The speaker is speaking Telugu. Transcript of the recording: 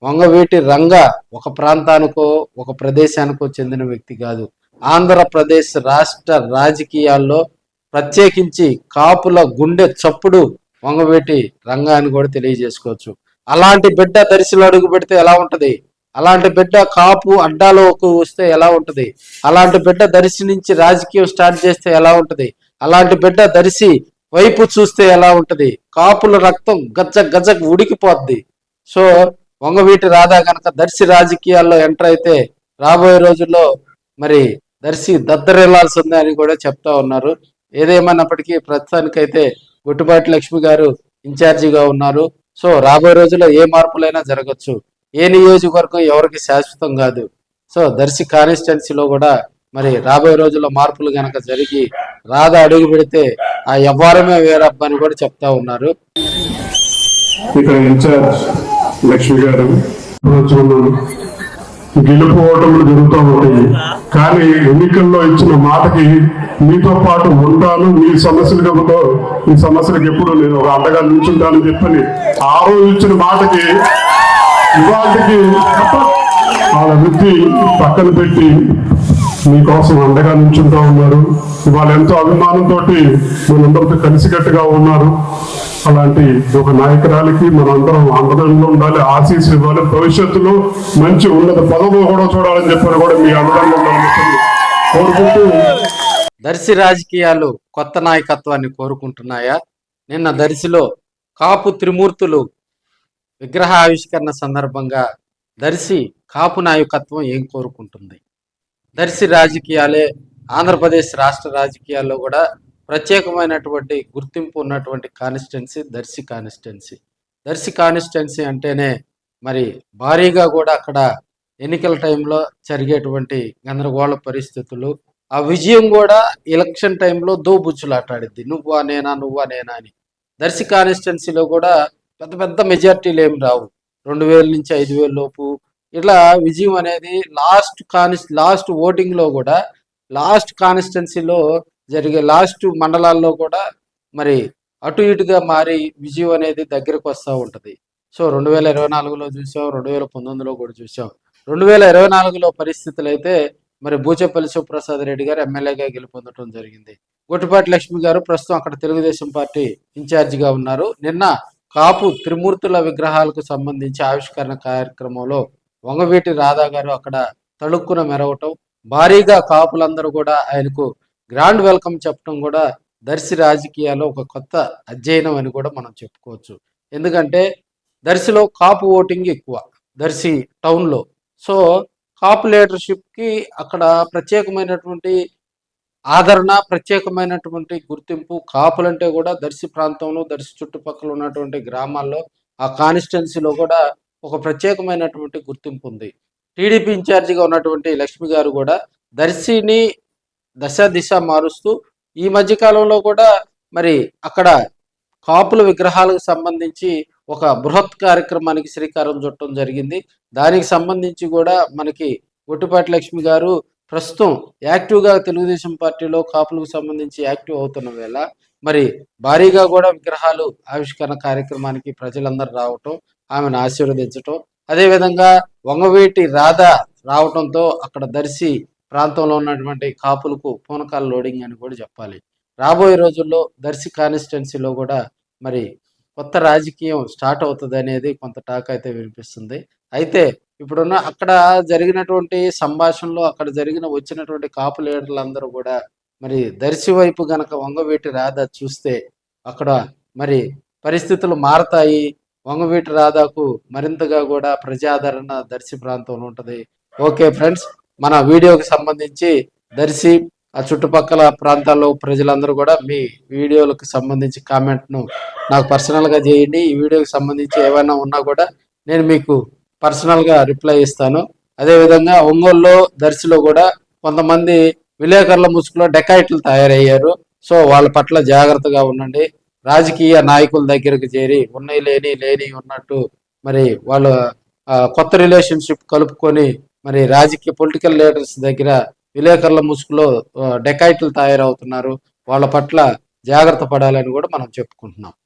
వంగవీటి రంగ ఒక ప్రాంతానికో ఒక ప్రదేశానికో చెందిన వ్యక్తి కాదు. ఆంధ్రప్రదేశ్ రాష్ట్ర రాజకీయాల్లో ప్రత్యేకించి కాపుల గుండె చప్పుడు వంగవీటి రంగ అని కూడా తెలియజేసుకోవచ్చు. అలాంటి బిడ్డ దర్శిలో అడుగు పెడితే ఎలా ఉంటది? అలాంటి బిడ్డ కాపు అడ్డాలోకి వస్తే ఎలా ఉంటది? అలాంటి బిడ్డ దర్శి నుంచి రాజకీయం స్టార్ట్ చేస్తే ఎలా ఉంటది? అలాంటి బిడ్డ దర్శి వైపు చూస్తే ఎలా ఉంటది? కాపుల రక్తం గజ్జ గజ్జ ఉడికిపోద్ది. సో వంగవీటి రాధా కనుక దర్శి రాజకీయాల్లో ఎంటర్ అయితే రాబోయే రోజుల్లో మరి దర్శి దద్దరిల్లాల్సిందే అని కూడా చెప్తా ఉన్నారు. ఏదేమన్నప్పటికీ ప్రస్తుతానికైతే గుట్టుబాటి లక్ష్మి గారు ఇన్ఛార్జిగా ఉన్నారు. సో రాబోయే రోజుల్లో ఏ మార్పులైనా జరగచ్చు. ఏ నియోజకవర్గం ఎవరికి శాశ్వతం కాదు. సో దర్శి కాన్స్టిట్యున్సీలో కూడా మరి రాబోయే రోజుల్లో మార్పులు గనక జరిగి రాధ అడుగు పెడితే ఆ వ్యవహారమే వేరబ్బా అని కూడా చెప్తా ఉన్నారు. ఇక్కడ ఇన్ఛార్జ్ లక్ష్మి గారు గెలుపు ఓటములు జరుగుతూ ఉంటాయి. కానీ ఎన్నికల్లో ఇచ్చిన మాటకి మీతో పాటు ఉంటాను, మీ సమస్యలతో ఈ సమస్యలకు ఎప్పుడు నేను ఒక అండగా నిల్చుంటానని చెప్పని ఆ రోజు ఇచ్చిన మాటకి ఇవాటికి వాళ్ళ వృత్తి పక్కన పెట్టి మీకోసం అండగా నిల్చుంటా ఉన్నారు. ఇవాళ ఎంతో అభిమానంతో మనందరితో కలిసికట్టుగా ఉన్నారు. అలాంటి ఒక నాయకురాలికి మనందరం అండదండలో ఉండాలి, ఆశీస్సులు ఇవ్వాలి. భవిష్యత్తులో మంచి ఉన్నత పదవులు కూడా చూడాలని చెప్పారు కూడా మీ అండదండలో ఉండాలని కోరుకుంటూ. దర్శి రాజకీయాలు కొత్త నాయకత్వాన్ని కోరుకుంటున్నాయా? నిన్న దర్శిలో కాపు త్రిమూర్తులు విగ్రహ ఆవిష్కరణ సందర్భంగా దర్శి కాపు నాయకత్వం ఏం కోరుకుంటుంది? దర్శి రాజకీయాలే ఆంధ్రప్రదేశ్ రాష్ట్ర రాజకీయాల్లో కూడా ప్రత్యేకమైనటువంటి గుర్తింపు ఉన్నటువంటి constituency Darsi constituency. Darsi constituency అంటేనే మరి భారీగా కూడా అక్కడ ఎన్నికల టైంలో జరిగేటువంటి గందరగోళ పరిస్థితులు, ఆ విజయం కూడా ఎలక్షన్ టైంలో దోబుచ్చులాటాడిద్ది. నువ్వా నేనా అని. దర్శి కాన్స్టిట్యున్సీలో కూడా పెద్ద పెద్ద మెజార్టీలు ఏమి రావు. 2000 నుంచి 5000 లోపు ఇట్లా విజయం అనేది లాస్ట్ ఓటింగ్లో కూడా లాస్ట్ కాన్స్టిట్యున్సీలో జరిగే లాస్ట్ మండలాల్లో కూడా మరి అటు ఇటుగా మారి విజయం అనేది దగ్గరకు వస్తూ ఉంటుంది. సో 2024లో చూసాం, 2019లో కూడా చూసాం. 2024లో పరిస్థితులు అయితే మరి బూచేపల్లి శివప్రసాద్ రెడ్డి గారు ఎమ్మెల్యేగా గెలుపొందడం జరిగింది. గుట్టుపాటి లక్ష్మి గారు ప్రస్తుతం అక్కడ తెలుగుదేశం పార్టీ ఇన్ఛార్జిగా ఉన్నారు. నిన్న కాపు త్రిమూర్తుల విగ్రహాలకు సంబంధించి ఆవిష్కరణ కార్యక్రమంలో వంగవీటి రాధా గారు అక్కడ తళుక్కున మెరవటం, భారీగా కాపులందరూ కూడా ఆయనకు గ్రాండ్ వెల్కమ్ చెప్పడం కూడా దర్శి రాజకీయాల్లో ఒక కొత్త అధ్యయనం అని కూడా మనం చెప్పుకోవచ్చు. ఎందుకంటే దర్శిలో కాపు ఓటింగ్ ఎక్కువ దర్శి టౌన్లో. సో కాపు లీడర్షిప్కి అక్కడ ప్రత్యేకమైనటువంటి ఆదరణ, ప్రత్యేకమైనటువంటి గుర్తింపు. కాపులంటే కూడా దర్శి ప్రాంతంలో దర్శి చుట్టుపక్కల ఉన్నటువంటి గ్రామాల్లో ఆ కాన్స్టిట్యున్సీలో కూడా ఒక ప్రత్యేకమైనటువంటి గుర్తింపు ఉంది. టీడీపీ ఇన్ఛార్జిగా ఉన్నటువంటి లక్ష్మి గారు కూడా దర్శిని దిశ మారుస్తూ ఈ మధ్య కాలంలో కూడా మరి అక్కడ కాపుల విగ్రహాలకు సంబంధించి ఒక బృహత్ కార్యక్రమానికి శ్రీకారం చుట్టడం జరిగింది. దానికి సంబంధించి కూడా మనకి గుట్టుపాటి లక్ష్మి గారు ప్రస్తుతం యాక్టివ్గా తెలుగుదేశం పార్టీలో కాపులకు సంబంధించి యాక్టివ్ అవుతున్న వేళ మరి భారీగా కూడా విగ్రహాలు ఆవిష్కరణ కార్యక్రమానికి ప్రజలందరూ రావటం, ఆమెను ఆశీర్వదించటం, అదేవిధంగా వంగవీటి రాధ రావటంతో అక్కడ దర్శి ప్రాంతంలో ఉన్నటువంటి కాపులకు పూనకాల లోడింగ్ అని కూడా చెప్పాలి. రాబోయే రోజుల్లో దర్శి కాన్స్టిట్యున్సీలో కూడా మరి కొత్త రాజకీయం స్టార్ట్ అవుతుంది అనేది కొంత టాక్ అయితే వినిపిస్తుంది. అయితే ఇప్పుడున్న అక్కడ జరిగినటువంటి సంభాషణలో అక్కడ వచ్చినటువంటి కాపు లీడర్లందరూ కూడా మరి దర్శి వైపు గనక వంగవీటి రాధ చూస్తే అక్కడ మరి పరిస్థితులు మారతాయి. వంగవీటి రాధాకు మరింతగా కూడా ప్రజాదరణ దర్శి ప్రాంతంలో ఉంటుంది. ఓకే ఫ్రెండ్స్, మన వీడియోకి సంబంధించి దర్శి ఆ చుట్టుపక్కల ప్రాంతాల్లో ప్రజలందరూ కూడా మీ వీడియోలకు సంబంధించి కామెంట్ను నాకు పర్సనల్గా చేయండి. ఈ వీడియోకి సంబంధించి ఏమైనా ఉన్నా కూడా నేను మీకు పర్సనల్గా రిప్లై ఇస్తాను. అదేవిధంగా ఒంగోలులో దర్శిలో కూడా కొంతమంది విలేకరుల ముసుగులో డెకాయిట్లు తయారయ్యారు. సో వాళ్ళ పట్ల జాగ్రత్తగా ఉండండి. రాజకీయ నాయకుల దగ్గరికి చేరి ఉన్నాయి లేని ఉన్నట్టు మరి వాళ్ళు కొత్త రిలేషన్షిప్ కలుపుకొని మరి రాజకీయ పొలిటికల్ లీడర్స్ దగ్గర విలేకరుల ముసుగులో డెకాయిట్లు తయారవుతున్నారు. వాళ్ళ పట్ల జాగ్రత్త పడాలని కూడా మనం చెప్పుకుంటున్నాం.